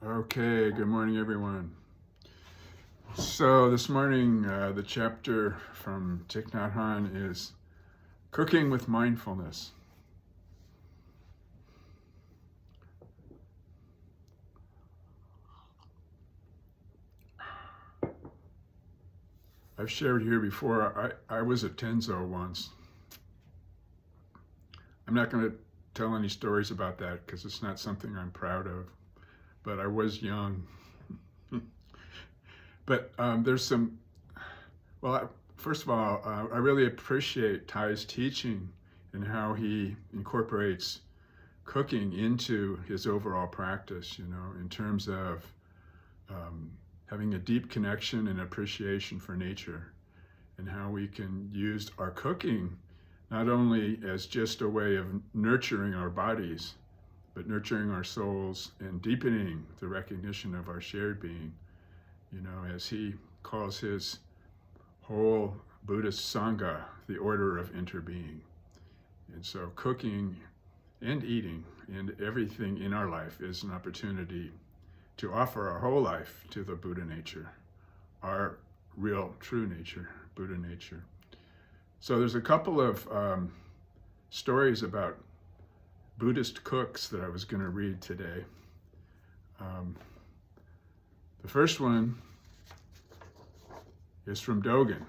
Okay, good morning, everyone. So this morning, the chapter from Thich Nhat Hanh is Cooking with Mindfulness. I've shared here before, I was a Tenzo once. I'm not going to tell any stories about that because it's not something I'm proud of, but I was young. But there's some, first of all, I really appreciate Thai's teaching and how he incorporates cooking into his overall practice, in terms of having a deep connection and appreciation for nature, and how we can use our cooking not only as just a way of nurturing our bodies, but nurturing our souls and deepening the recognition of our shared being, as he calls his whole Buddhist Sangha the order of interbeing. And so cooking and eating and everything in our life is an opportunity to offer our whole life to the Buddha nature, our real, true nature, Buddha nature. So there's a couple of stories about Buddhist cooks that I was going to read today. The first one is from Dogen.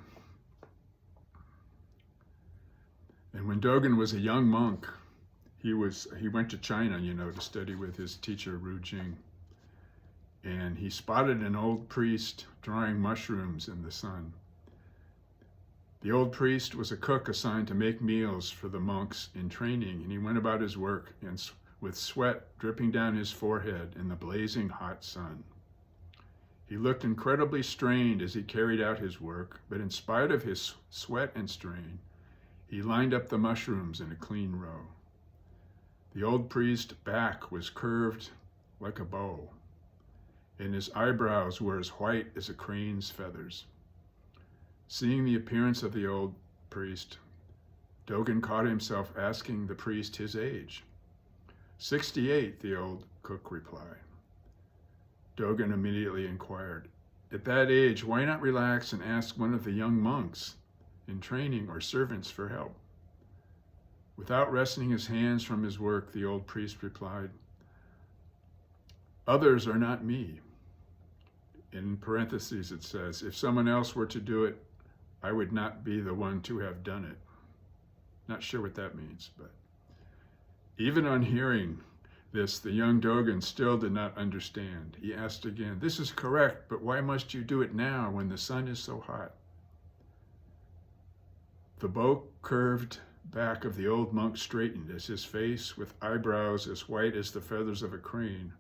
And when Dogen was a young monk, he went to China, to study with his teacher Ru Jing. And he spotted an old priest drying mushrooms in the sun. The old priest was a cook assigned to make meals for the monks in training, and he went about his work with sweat dripping down his forehead in the blazing hot sun. He looked incredibly strained as he carried out his work, but in spite of his sweat and strain, he lined up the mushrooms in a clean row. The old priest's back was curved like a bow, and his eyebrows were as white as a crane's feathers. Seeing the appearance of the old priest, Dogen caught himself asking the priest his age. 68, the old cook replied. Dogen immediately inquired, at that age, why not relax and ask one of the young monks in training or servants for help? Without resting his hands from his work, the old priest replied, others are not me. In parentheses it says, if someone else were to do it, I would not be the one to have done it. Not sure what that means, but even on hearing this, the young Dogen still did not understand. He asked again, this is correct, but why must you do it now when the sun is so hot? The bow-curved back of the old monk straightened as his face, with eyebrows as white as the feathers of a crane.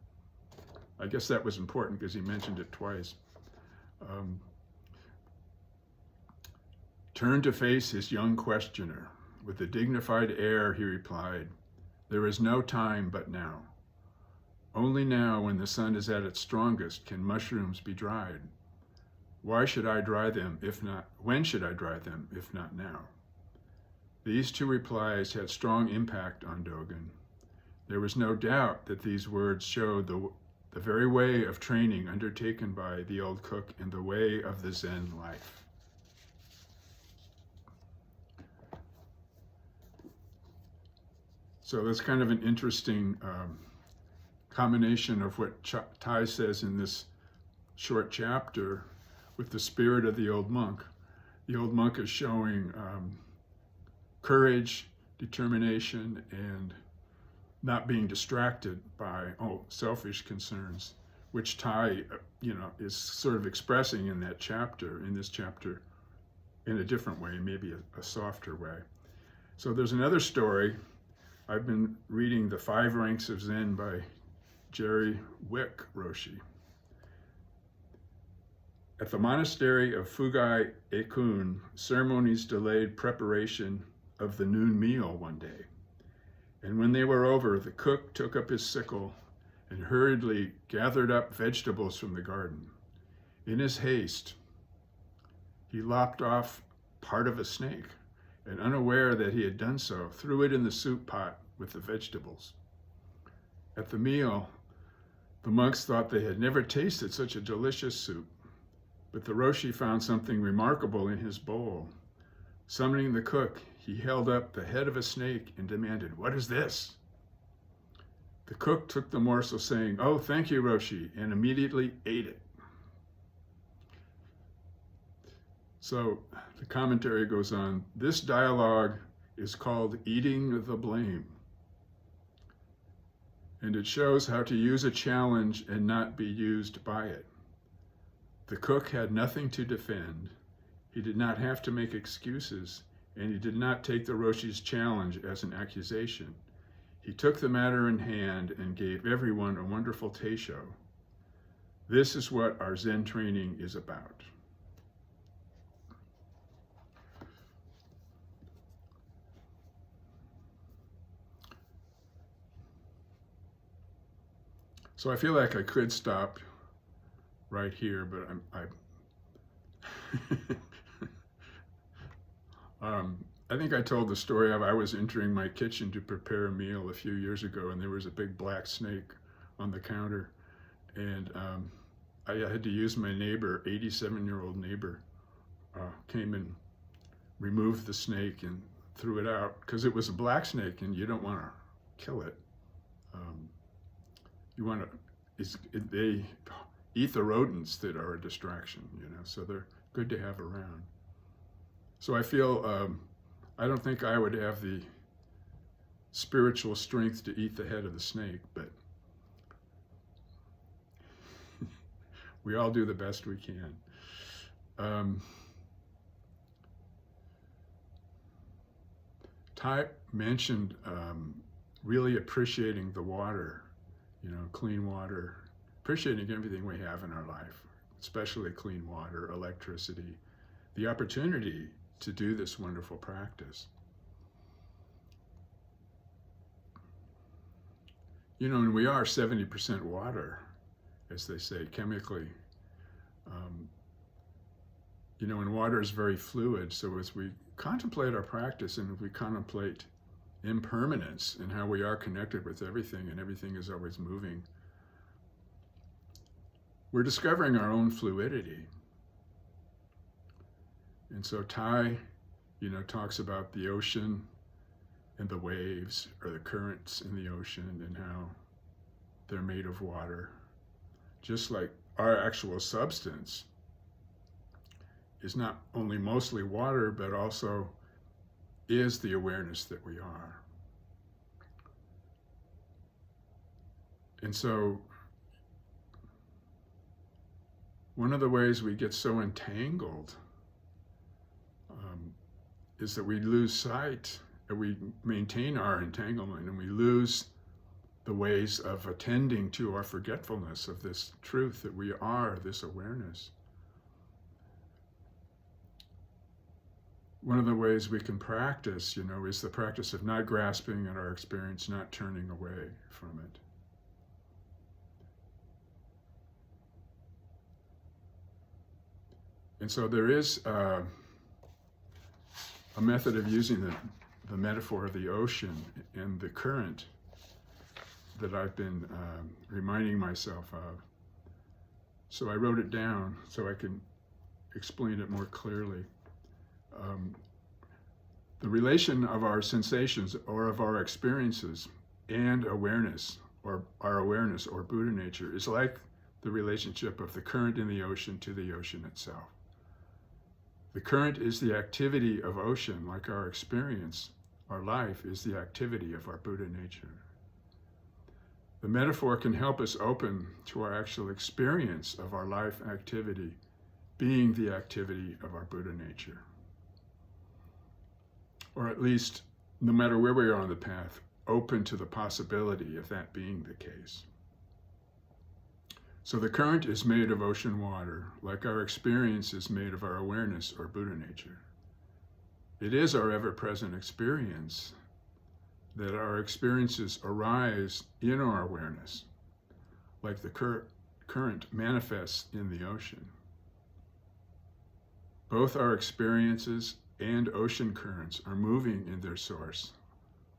I guess that was important because he mentioned it twice. Turned to face his young questioner. With a dignified air, he replied, there is no time but now. Only now, when the sun is at its strongest, can mushrooms be dried. Why should I dry them if not, when should I dry them if not now? These two replies had strong impact on Dogen. There was no doubt that these words showed the very way of training undertaken by the old cook and the way of the Zen life. So that's kind of an interesting combination of what Thai says in this short chapter with the spirit of the old monk. The old monk is showing courage, determination, and not being distracted by selfish concerns, which Thai, is sort of expressing in this chapter, in a different way, maybe a softer way. So there's another story. I've been reading The 5 Ranks of Zen by Jerry Wick Roshi. At the monastery of Fugai Ekun, ceremonies delayed preparation of the noon meal one day. And when they were over, the cook took up his sickle and hurriedly gathered up vegetables from the garden. In his haste, he lopped off part of a snake, and unaware that he had done so, threw it in the soup pot with the vegetables. At the meal, The monks thought they had never tasted such a delicious soup, but the Roshi found something remarkable in his bowl. Summoning the cook, he held up the head of a snake and demanded, "What is this?" The cook took the morsel, saying, "Oh, thank you, Roshi," and immediately ate it. So the commentary goes on, this dialogue is called Eating the Blame. And it shows how to use a challenge and not be used by it. The cook had nothing to defend. He did not have to make excuses, and he did not take the Roshi's challenge as an accusation. He took the matter in hand and gave everyone a wonderful teisho. This is what our Zen training is about. So I feel like I could stop right here, but I think I told the story of I was entering my kitchen to prepare a meal a few years ago, and there was a big black snake on the counter, and I had to use my neighbor, 87-year-old neighbor, came and removed the snake and threw it out because it was a black snake, and you don't want to kill it. You want to, they eat the rodents that are a distraction, so they're good to have around. So I feel, I don't think I would have the spiritual strength to eat the head of the snake, but we all do the best we can. Ty mentioned really appreciating the water, clean water, appreciating everything we have in our life, especially clean water, electricity, the opportunity to do this wonderful practice. And we are 70% water, as they say, chemically. And water is very fluid, so as we contemplate our practice and we contemplate impermanence and how we are connected with everything and everything is always moving, we're discovering our own fluidity. And so Ty, talks about the ocean and the waves or the currents in the ocean and how they're made of water, just like our actual substance is not only mostly water, but also is the awareness that we are. And so one of the ways we get so entangled is that we lose sight, and we maintain our entanglement, and we lose the ways of attending to our forgetfulness of this truth that we are this awareness. One of the ways we can practice, is the practice of not grasping at our experience, not turning away from it. And so there is a method of using the metaphor of the ocean and the current that I've been reminding myself of. So I wrote it down so I can explain it more clearly. The relation of our sensations or of our experiences and awareness, or our awareness or Buddha nature, is like the relationship of the current in the ocean to the ocean itself. The current is the activity of ocean, like our experience. Our life is the activity of our Buddha nature. The metaphor can help us open to our actual experience of our life activity being the activity of our Buddha nature. Or at least, no matter where we are on the path, open to the possibility of that being the case. So the current is made of ocean water, like our experience is made of our awareness or Buddha nature. It is our ever-present experience that our experiences arise in our awareness, like the current manifests in the ocean. Both our experiences and ocean currents are moving in their source,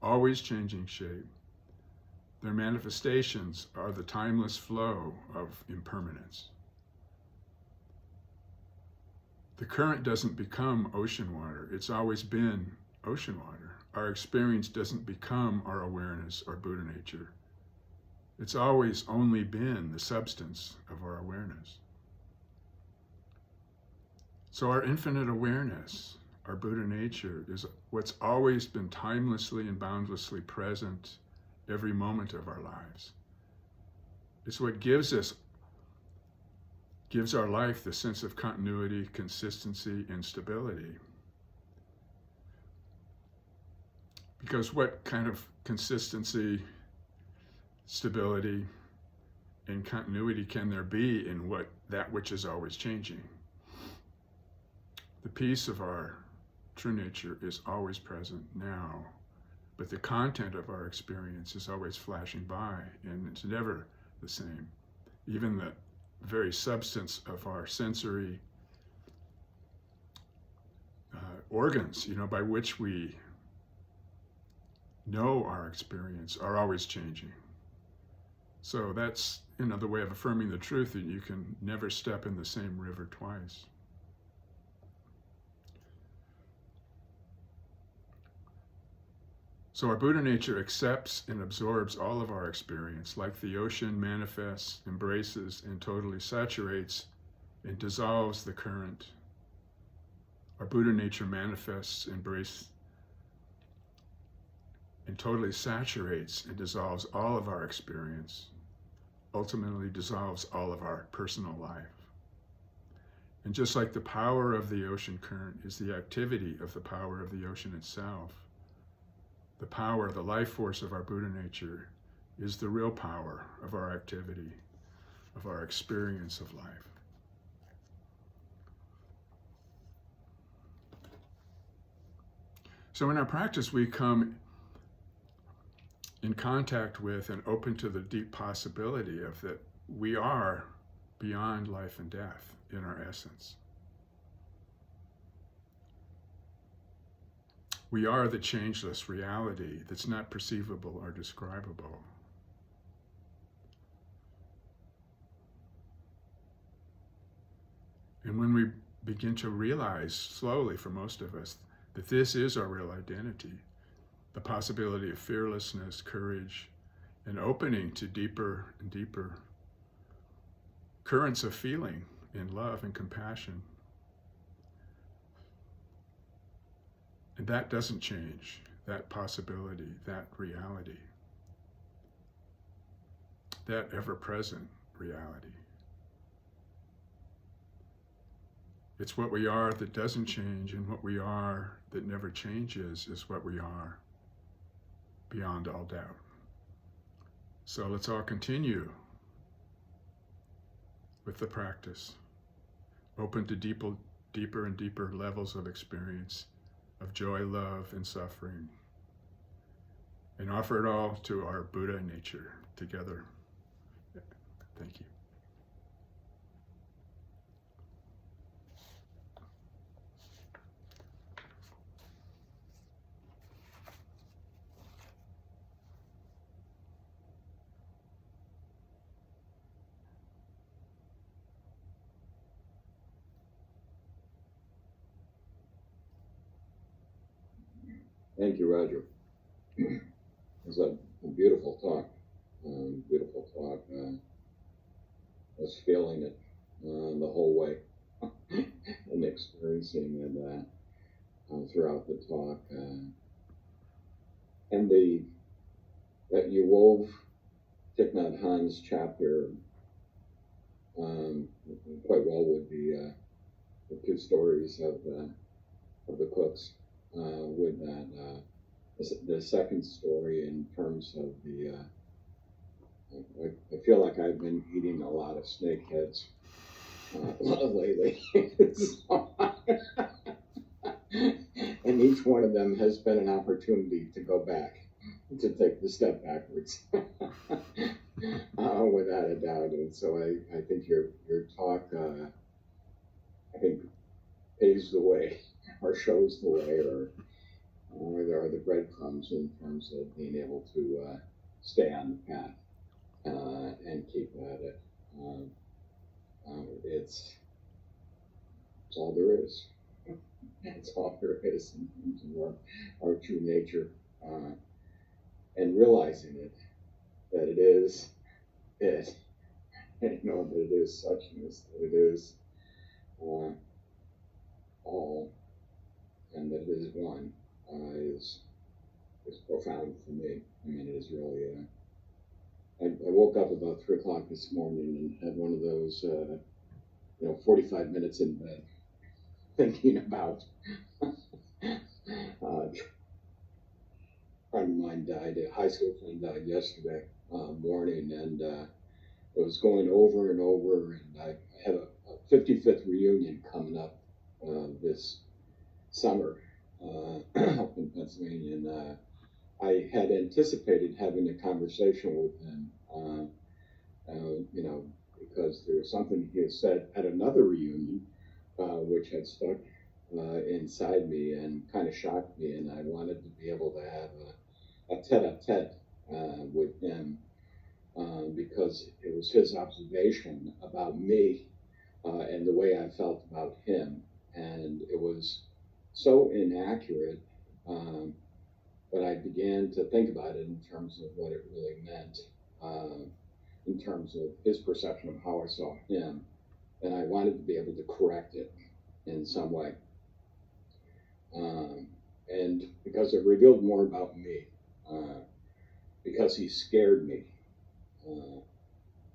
always changing shape. Their manifestations are the timeless flow of impermanence. The current doesn't become ocean water. It's always been ocean water. Our experience doesn't become our awareness or Buddha nature. It's always only been the substance of our awareness. So our infinite awareness, our Buddha nature, is what's always been timelessly and boundlessly present every moment of our lives. It's what gives our life the sense of continuity, consistency, and stability. Because what kind of consistency, stability, and continuity can there be in that which is always changing? The peace of our true nature is always present now, but the content of our experience is always flashing by, and it's never the same. Even the very substance of our sensory organs, by which we know our experience, are always changing. So that's another way of affirming the truth that you can never step in the same river twice. So our Buddha nature accepts and absorbs all of our experience, like the ocean manifests, embraces, and totally saturates and dissolves the current. Our Buddha nature manifests, embraces, and totally saturates and dissolves all of our experience, ultimately dissolves all of our personal life. And just like the power of the ocean current is the activity of the power of the ocean itself, the power, the life force of our Buddha nature is the real power of our activity, of our experience of life. So in our practice, we come in contact with and open to the deep possibility of that we are beyond life and death in our essence. We are the changeless reality that's not perceivable or describable. And when we begin to realize slowly, for most of us, that this is our real identity, the possibility of fearlessness, courage, and opening to deeper and deeper currents of feeling in love and compassion. And that doesn't change, that possibility, that reality, that ever-present reality. It's what we are that doesn't change, and what we are that never changes is what we are beyond all doubt. So let's all continue with the practice, open to deeper and deeper levels of experience of joy, love, and suffering, and offer it all to our Buddha nature together. Thank you. Thank you, Roger. It was a beautiful talk. Beautiful talk. I was feeling it the whole way and experiencing it throughout the talk. And that you wove Thich Nhat Hanh's chapter quite well with the two stories of the cooks. With that, the second story in terms of the, I feel like I've been eating a lot of snake heads lately. And each one of them has been an opportunity to go back, to take the step backwards, without a doubt. And so I think your talk, I think, paves the way, or shows the way, or there are the breadcrumbs in terms of being able to stay on the path and keep at it. It's all there is. It's all there is in terms of our true nature, and realizing it, that it is it, and that it is suchness, that it is all, and that it is one, is profound for me. I mean, it is really. I woke up about 3 o'clock this morning and had one of those, 45 minutes in bed, thinking about. A friend of mine died. A high school friend died yesterday morning, and it was going over and over. And I have a 55th reunion coming up this summer up in Pennsylvania, and I had anticipated having a conversation with him, because there was something he had said at another reunion, which had stuck inside me and kind of shocked me, and I wanted to be able to have a tete-a-tete with him, because it was his observation about me and the way I felt about him, and it was so inaccurate. But I began to think about it in terms of what it really meant, in terms of his perception of how I saw him, and I wanted to be able to correct it in some way. And because it revealed more about me, because he scared me.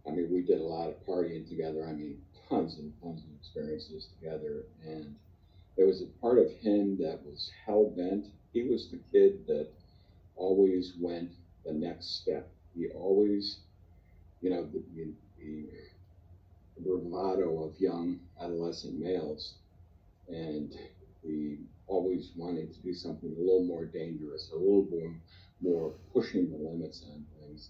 I mean, we did a lot of partying together. I mean, tons and tons of experiences together. And there was a part of him that was hell bent. He was the kid that always went the next step. He always, the bravado of young adolescent males, and the always wanting to do something a little more dangerous, a little more pushing the limits on things.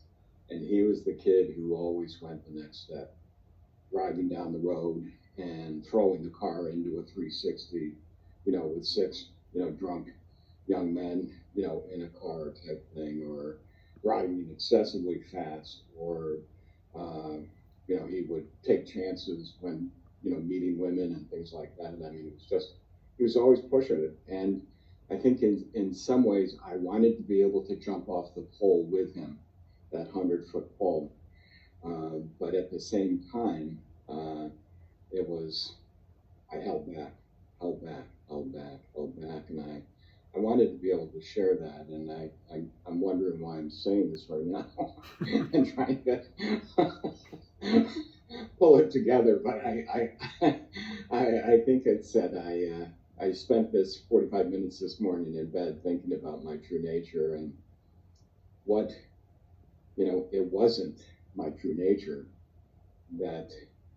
And he was the kid who always went the next step, driving down the road and throwing the car into a 360, with six, drunk young men, in a car type thing, or driving excessively fast, or, he would take chances when, meeting women and things like that. I mean, he was always pushing it. And I think in some ways I wanted to be able to jump off the pole with him, that 100-foot pole. But at the same time, I held back, and I wanted to be able to share that, and I'm wondering why I'm saying this right now and trying to pull it together. But I think it's that I spent this 45 minutes this morning in bed thinking about my true nature and what, it wasn't my true nature that,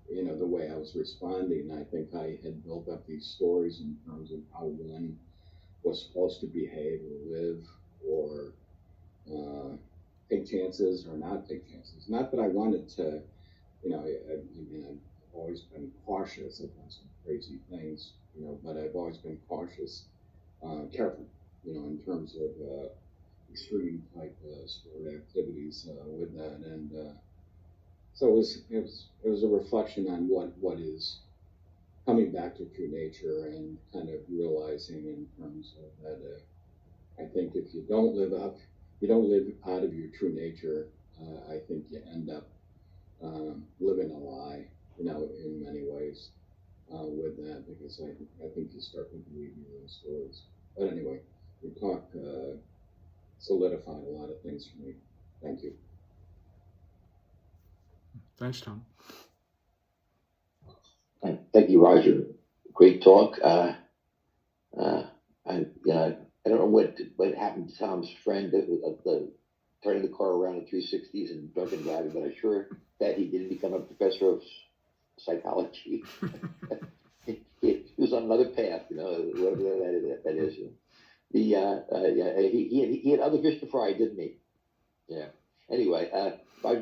the way I was responding. I think I had built up these stories in terms of how one was supposed to behave or live, or take chances or not take chances. Not that I wanted to, I've always been cautious. I've done some crazy things, but I've always been cautious, careful, in terms of extreme type sport activities with that. And so it was a reflection on what is coming back to true nature, and kind of realizing in terms of that. I think if you don't live out of your true nature, I think you end up living a lie, in many ways with that, because I think you start to believe your own stories. But anyway, your talk solidified a lot of things for me. Thank you. Thanks, Tom. Thank you, Roger. Great talk. I don't know what happened to Tom's friend, the turning the car around in 360s and drunken driving, but I'm sure that he didn't become a professor of psychology. he was on another path, whatever that is. He had other fish to fry, didn't he? Yeah. Anyway,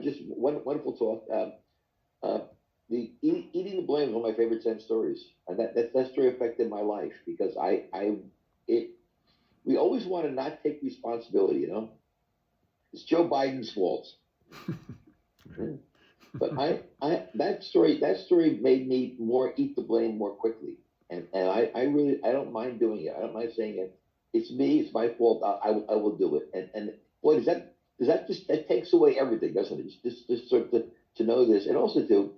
just wonderful talk. The eating the blame is one of my favorite 10 stories, and that story affected my life, because we always want to not take responsibility, It's Joe Biden's fault. But that story made me more eat the blame more quickly, and I really I don't mind doing it. I don't mind saying it. It's me. It's my fault. I will do it. And boy, does that just that takes away everything, doesn't it? Just sort of to know this, and also to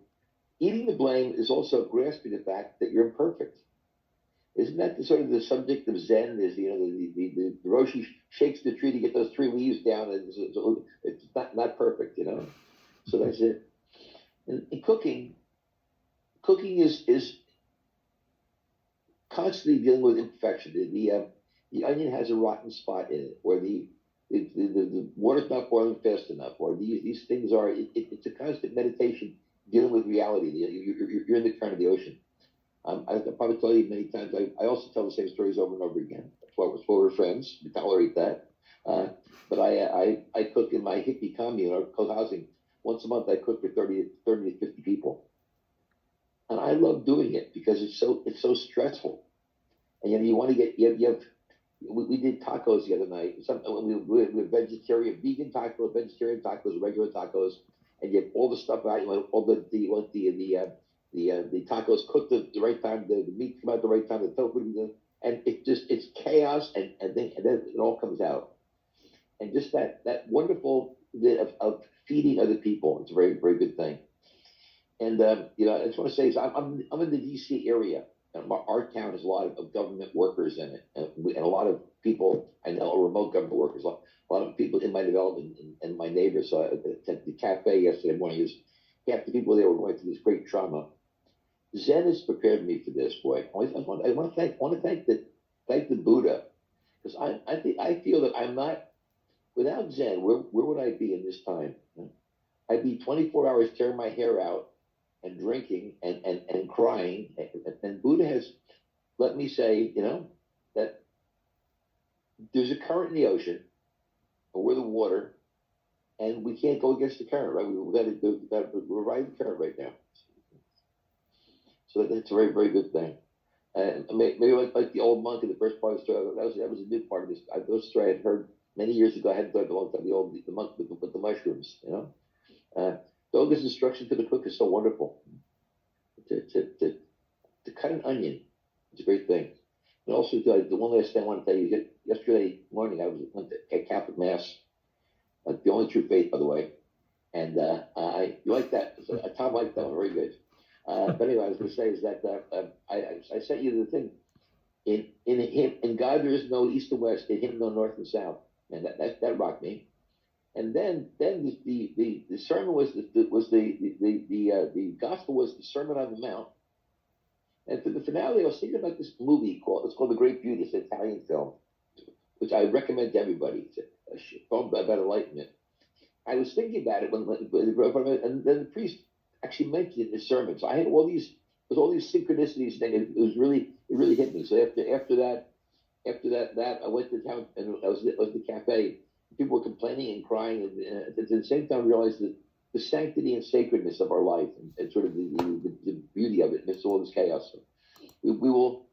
eating the blame is also grasping the fact that you're imperfect. Isn't that the sort of the subject of Zen? Is the Roshi shakes the tree to get those three leaves down, and it's not perfect, So that's it. And cooking is constantly dealing with imperfection. The onion has a rotten spot in it, or the water's not boiling fast enough, or these things are. It's a constant meditation dealing with reality. You're in the current of the ocean. I've probably told you many times. I also tell the same stories over and over again. That's why we're friends. We tolerate that. But I cook in my hippie commune or co-housing. Once a month, I cook for 30 to 50 people. And I love doing it because it's so stressful. And you want to get, we did tacos the other night. We vegetarian, vegan tacos, vegetarian tacos, regular tacos, and you have all the stuff out. You want all the tacos cooked at the right time, the meat come out at the right time, the tofu, and it's chaos, and then it all comes out. And just that wonderful bit of feeding other people, it's a very, very good thing. And I just want to say is I'm in the D.C. area, and our town has a lot of government workers in it, and a lot of people I know are remote government workers. A lot of people in my development and my neighbors. So at the cafe yesterday morning, is half the people there were going through this great trauma. Zen has prepared me for this, boy. I want to thank the Buddha, because I feel that I'm not without Zen. Where would I be in this time? I'd be 24 hours tearing my hair out and drinking and crying. And Buddha has let me say, that there's a current in the ocean, or we're the water, and we can't go against the current, right? We're riding the current right now. So that's a very, very good thing. And maybe like the old monk in the first part of the story, that was a new part of this. Those story I had heard many years ago. I hadn't heard a long time. The monk with the mushrooms, Doga's instruction to the cook is so wonderful. To cut an onion, it's a great thing. And also, the one last thing I want to tell you, yesterday morning I went to a Catholic Mass, the only true faith, by the way. And you like that? Tom liked that one, very good. But anyway, I was going to say is that I sent you the thing. In God there is no east and west. In Him no north and south, and that rocked me. And then the sermon was the gospel was the Sermon on the Mount. And for the finale, I was thinking about this movie it's called The Great Beauty. It's an Italian film, which I recommend to everybody. It's a film about enlightenment. I was thinking about it and then the priest actually mentioned it in his sermon. So I had all these synchronicities thing. It really hit me. So after that, I went to town and I was at the cafe. People were complaining and crying, and at the same time, I realized that the sanctity and sacredness of our life and sort of the beauty of it amidst all this chaos. So we will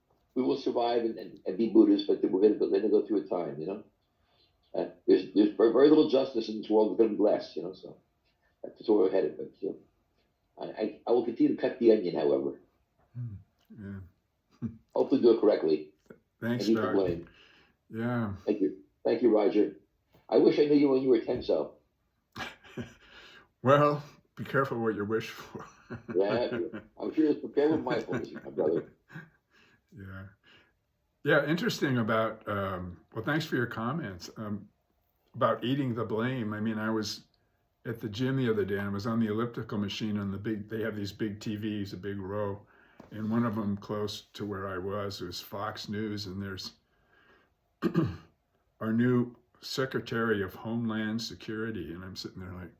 survive and be Buddhists, but we're going to go through a time, there's very, very little justice in this world. We're going to be blessed, so that's where we're headed. But I will continue to cut the onion, however. Yeah. Hopefully do it correctly. Thanks, Doug. Yeah. Thank you, Roger. I wish I knew you when you were 10, so. Well, be careful what you wish for. Yeah, I'm sure it's prepared with mindfulness, my brother. Yeah. Yeah, interesting about, well, thanks for your comments about eating the blame. I mean, I was at the gym the other day and I was on the elliptical machine on they have these big TVs, a big row, and one of them close to where I was Fox News, and there's our new Secretary of Homeland Security, and I'm sitting there like,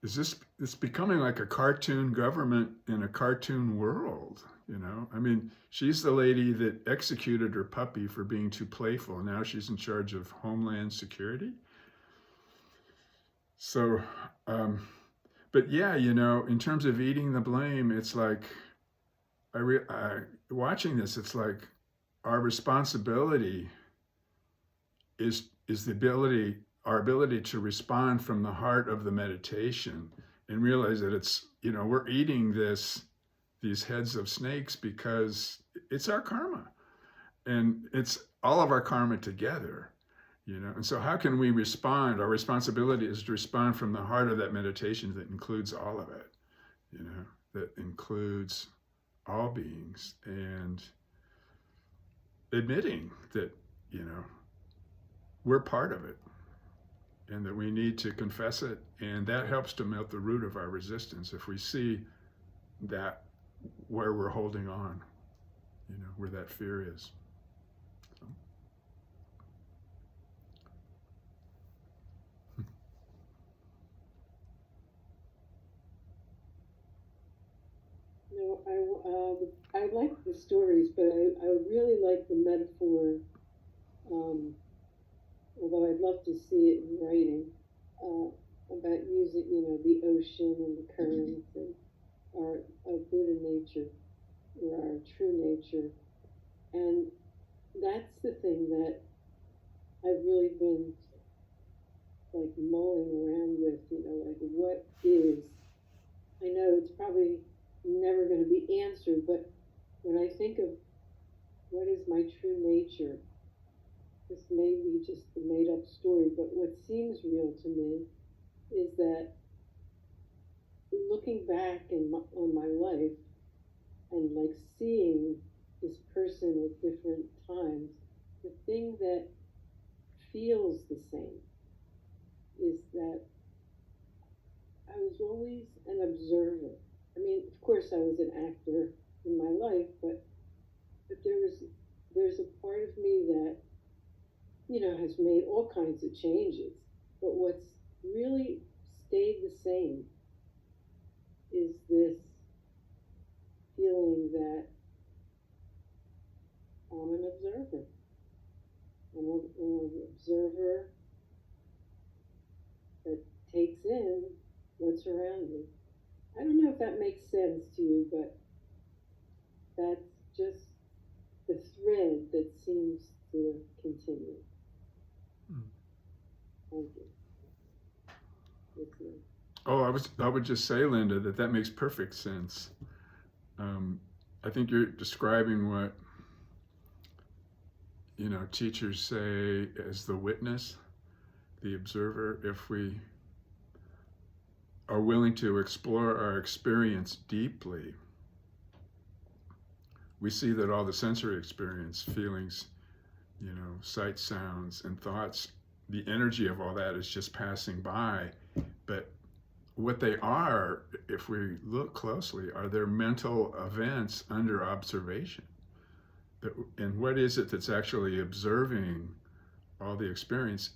it's becoming like a cartoon government in a cartoon world, I mean, she's the lady that executed her puppy for being too playful. Now she's in charge of Homeland Security. So, but yeah, in terms of eating the blame, it's like, watching this, it's like our responsibility is the ability our ability to respond from the heart of the meditation and realize that it's, we're eating these heads of snakes because it's our karma, and it's all of our karma together, and so how can we respond? Our responsibility is to respond from the heart of that meditation that includes all of it, that includes all beings, and admitting that, we're part of it, and that we need to confess it, and that helps to melt the root of our resistance if we see that where we're holding on, where that fear is. So. No, I like the stories, but I really like the metaphor, although I'd love to see it in writing, about using, the ocean and the currents and our Buddha nature, or our true nature. And that's the thing that I've really been like mulling around with, like what is, I know it's probably never going to be answered, but when I think of what is my true nature, this may be just a made up story, but what seems real to me is that looking back on my life and like seeing this person at different times, the thing that feels the same is that I was always an observer. I mean, of course, I was an actor in my life, but there's a part of me that has made all kinds of changes. But what's really stayed the same is this feeling that I'm an observer. I'm an observer that takes in what's around me. I don't know if that makes sense to you, but that's just the thread that seems to continue. Thank you. Listening. Oh, I would just say, Linda, that makes perfect sense. I think you're describing what, teachers say as the witness, the observer. If we are willing to explore our experience deeply, we see that all the sensory experience, feelings, sight, sounds, and thoughts, the energy of all that is just passing by. But what they are, if we look closely, are their mental events under observation. And what is it that's actually observing all the experience?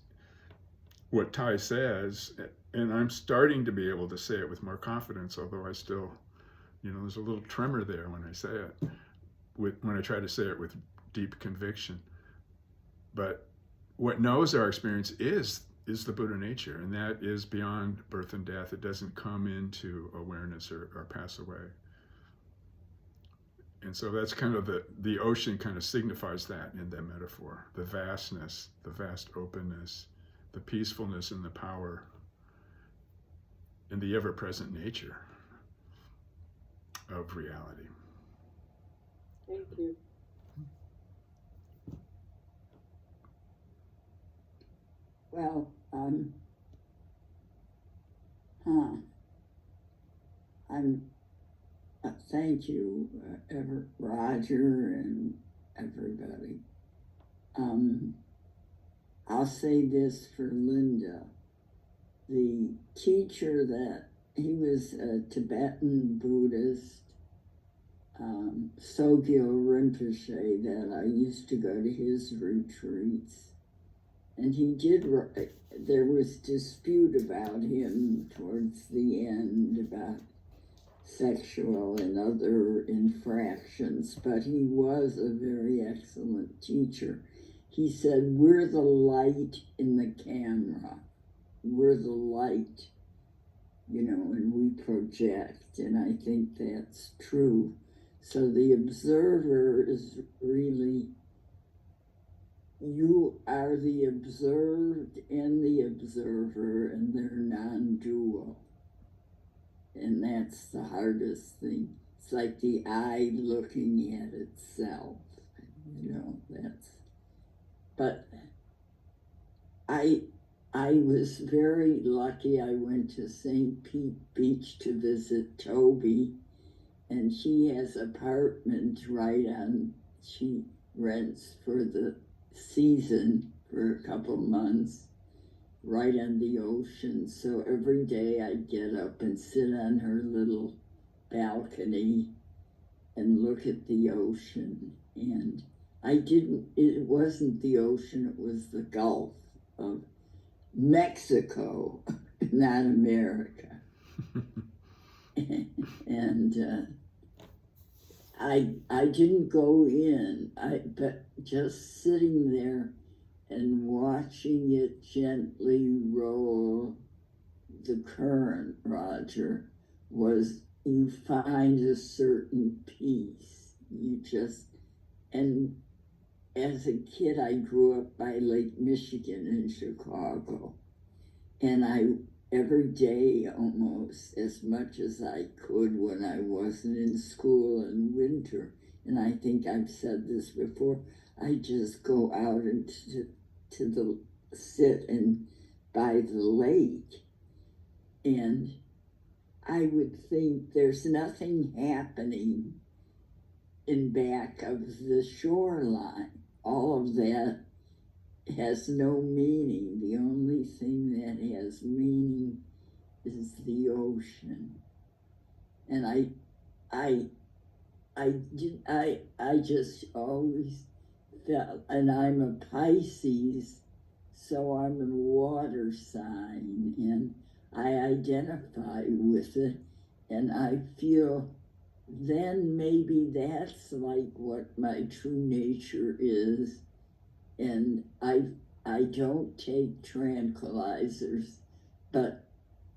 What Ty says, and I'm starting to be able to say it with more confidence, although I still, there's a little tremor there when I say it, when I try to say it with deep conviction. But what knows our experience is the Buddha nature, and that is beyond birth and death. It doesn't come into awareness or pass away. And so that's kind of the ocean kind of signifies that in that metaphor, the vastness, the vast openness, the peacefulness and the power and the ever-present nature of reality. Thank you. Well, thank you, Roger and everybody. I'll say this for Linda. The teacher that he was a Tibetan Buddhist, Sogyo Rinpoche, that I used to go to his retreats. And there was dispute about him towards the end about sexual and other infractions, but he was a very excellent teacher. He said, we're the light in the camera. We're the light, and we project, and I think that's true. So the observer is really you are the observed and the observer, and they're non-dual. And that's the hardest thing. It's like the eye looking at itself. That's, but I was very lucky. I went to St. Pete Beach to visit Toby, and she has apartments right on, she rents for the season for a couple months right on the ocean. So every day I'd get up and sit on her little balcony and look at the ocean. And it wasn't the ocean, it was the Gulf of Mexico, not America. And I didn't go in, but just sitting there and watching it gently roll the current, Roger, was, you find a certain peace. You just, and as a kid, I grew up by Lake Michigan in Chicago. And every day almost, as much as I could when I wasn't in school in winter, and I think I've said this before, I just go out and sit and by the lake, and I would think there's nothing happening in back of the shoreline. All of that has no meaning. The only thing that has meaning is the ocean. And I just always felt, and I'm a Pisces, so I'm a water sign, and I identify with it, and I feel then maybe that's like what my true nature is. And I don't take tranquilizers, but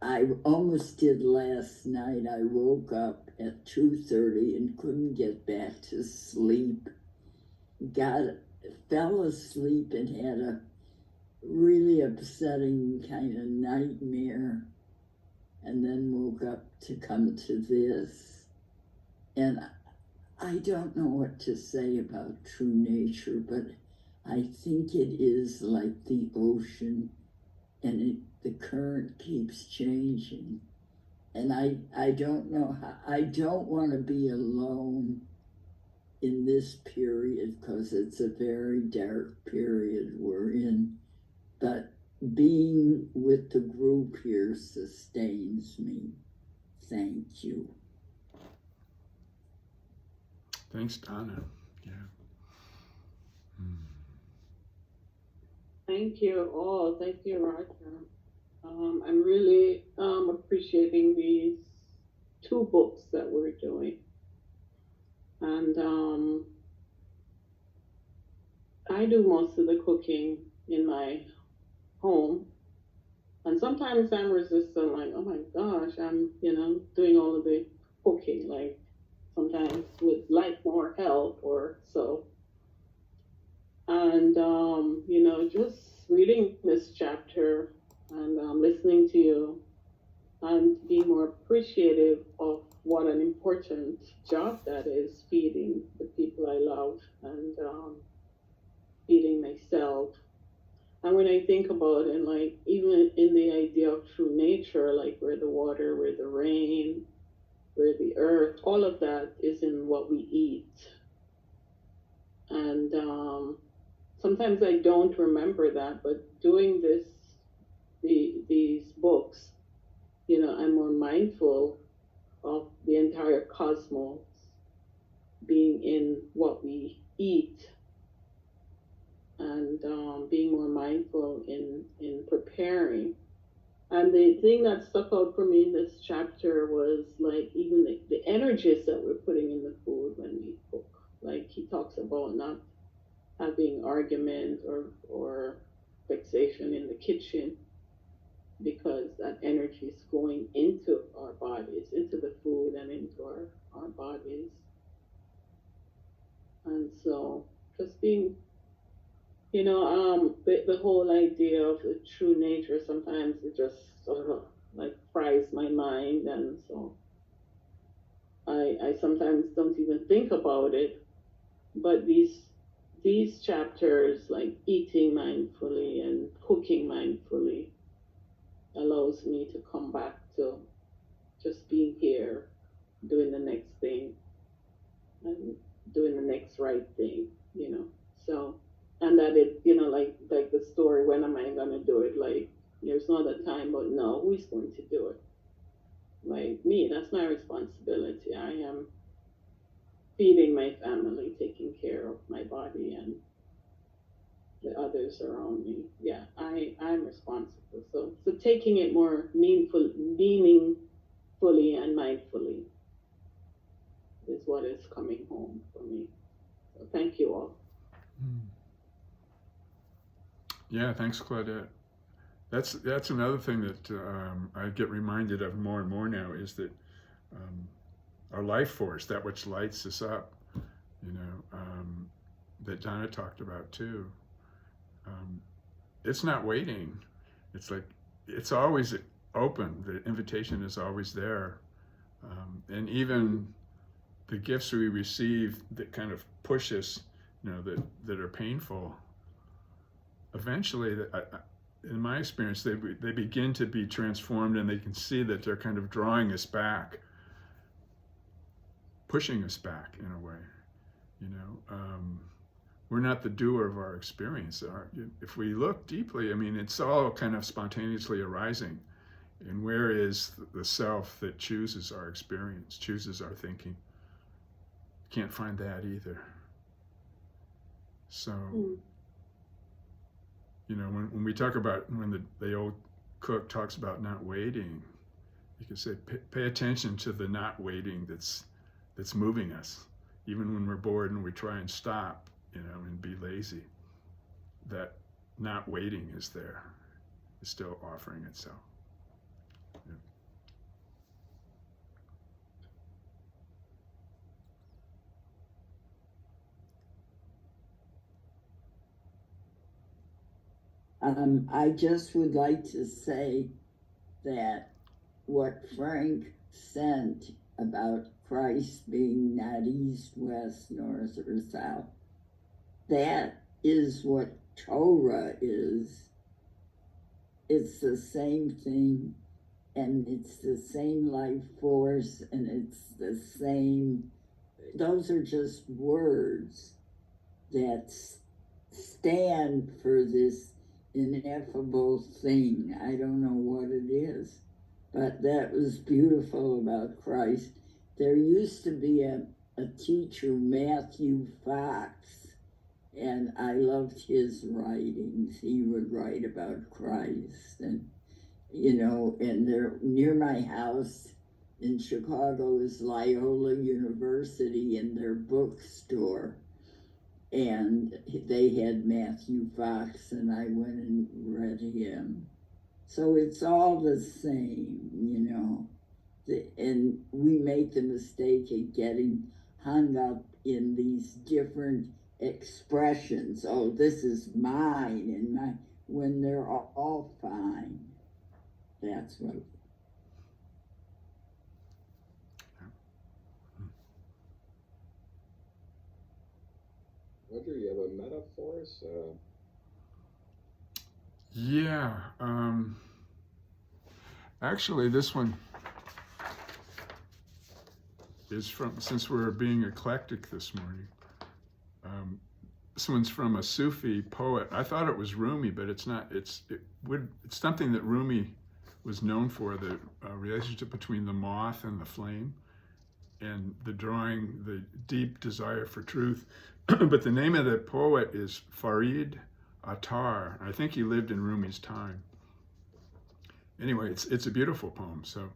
I almost did last night. I woke up at 2:30 and couldn't get back to sleep. Fell asleep and had a really upsetting kind of nightmare, and then woke up to come to this. And I don't know what to say about true nature, but I think it is like the ocean, and the current keeps changing. And I don't know how, I don't want to be alone in this period, because it's a very dark period we're in. But being with the group here sustains me. Thank you. Thanks, Donna. Yeah. Thank you all. Thank you, Roger. I'm really appreciating these two books that we're doing. And I do most of the cooking in my home. And sometimes I'm resistant, like, oh my gosh, I'm, doing all of the cooking, like sometimes would like more help or so. And, just reading this chapter and listening to you and being more appreciative of what an important job that is, feeding the people I love and feeding myself. And when I think about it, like even in the idea of true nature, like where the water, where the rain, where the earth, all of that is in what we eat. And sometimes I don't remember that, but doing these books, I'm more mindful of the entire cosmos being in what we eat, and being more mindful in preparing. And the thing that stuck out for me in this chapter was like even the energies that we're putting in the food when we cook. Like he talks about not having argument or fixation in the kitchen, because that energy is going into our bodies, into the food and into our bodies. And so just being The whole idea of the true nature, sometimes it just sort of like fries my mind, and so I sometimes don't even think about it. But these chapters, like eating mindfully and cooking mindfully, allows me to come back to just being here, doing the next thing, and doing the next right thing. So, and that like the story, when am I gonna do it? Like, there's not a time, but no, who's going to do it? Like me, that's my responsibility. I am feeding my family, taking care of my body and the others around me. Yeah, I'm responsible. So taking it more meaningfully and mindfully is what is coming home for me. So thank you all. Yeah, thanks, Claudette. That's another thing that I get reminded of more and more now is that um, our life force, that which lights us up, that Donna talked about too. Um, it's not waiting. It's like it's always open. The invitation is always there, and even the gifts we receive that kind of push us, that are painful. Eventually, in my experience, they begin to be transformed, and they can see that they're kind of drawing us back, pushing us back in a way. We're not the doer of our experience. If we look deeply, I mean, it's all kind of spontaneously arising. And where is the self that chooses our experience, chooses our thinking? Can't find that either. So, when we talk about, when the old cook talks about not waiting, you can say, pay attention to the not waiting that's moving us. Even when we're bored and we try and stop, and be lazy, that not waiting is there, is still offering itself. Yeah. I just would like to say that what Frank sent about Christ being not east, west, north, or south, that is what Torah is. It's the same thing, and it's the same life force, and it's the same. Those are just words that stand for this ineffable thing. I don't know what it is, but that was beautiful about Christ. There used to be a teacher, Matthew Fox, and I loved his writings. He would write about Christ, and and there near my house in Chicago is Loyola University and their bookstore, and they had Matthew Fox, and I went and read him. So it's all the same, and we make the mistake of getting hung up in these different expressions. Oh, this is mine, and mine, when they're all fine. That's what. Roger, you have a metaphor? Yeah. Actually, this one is from, since we're being eclectic this morning, this one's from a Sufi poet. I thought it was Rumi, but it's not. It's something that Rumi was known for, the relationship between the moth and the flame, and the deep desire for truth. But the name of the poet is Farid Attar. I think he lived in Rumi's time. Anyway, it's a beautiful poem. So,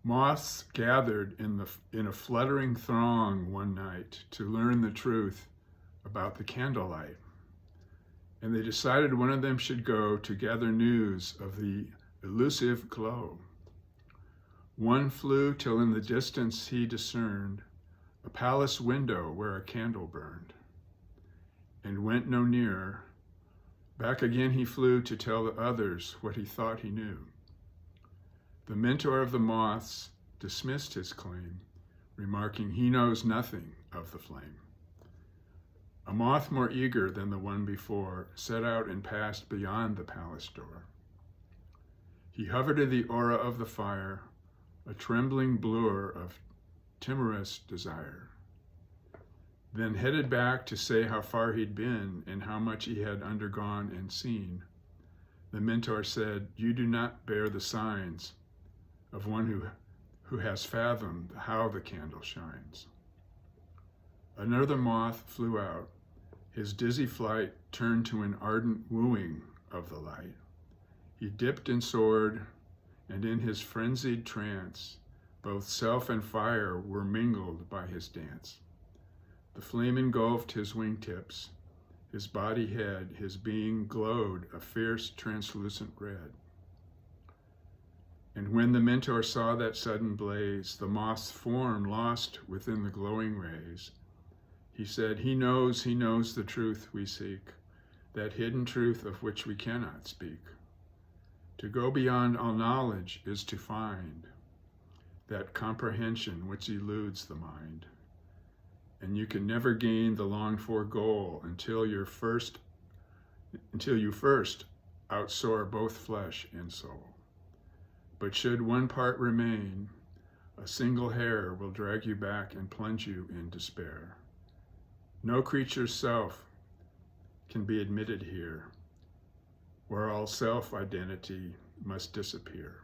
moths gathered in a fluttering throng one night to learn the truth about the candlelight, and they decided one of them should go to gather news of the elusive glow. One flew till in the distance he discerned a palace window where a candle burned, and went no nearer, Back again he flew to tell the others what he thought he knew. The mentor of the moths dismissed his claim, remarking he knows nothing of the flame. A moth more eager than the one before set out and passed beyond the palace door. He hovered in the aura of the fire, a trembling blur of timorous desire, then headed back to say how far he'd been and how much he had undergone and seen. The mentor said, "You do not bear the signs of one who has fathomed how the candle shines." Another moth flew out. His dizzy flight turned to an ardent wooing of the light. He dipped and soared, and in his frenzied trance, both self and fire were mingled by his dance. The flame engulfed his wingtips, his body hid, his being glowed a fierce translucent red. And when the mentor saw that sudden blaze, the moth's form lost within the glowing rays, he said, he knows the truth we seek, that hidden truth of which we cannot speak. To go beyond all knowledge is to find that comprehension which eludes the mind. And you can never gain the longed-for goal until you first outsoar both flesh and soul. But should one part remain, a single hair will drag you back and plunge you in despair. No creature's self can be admitted here, where all self-identity must disappear.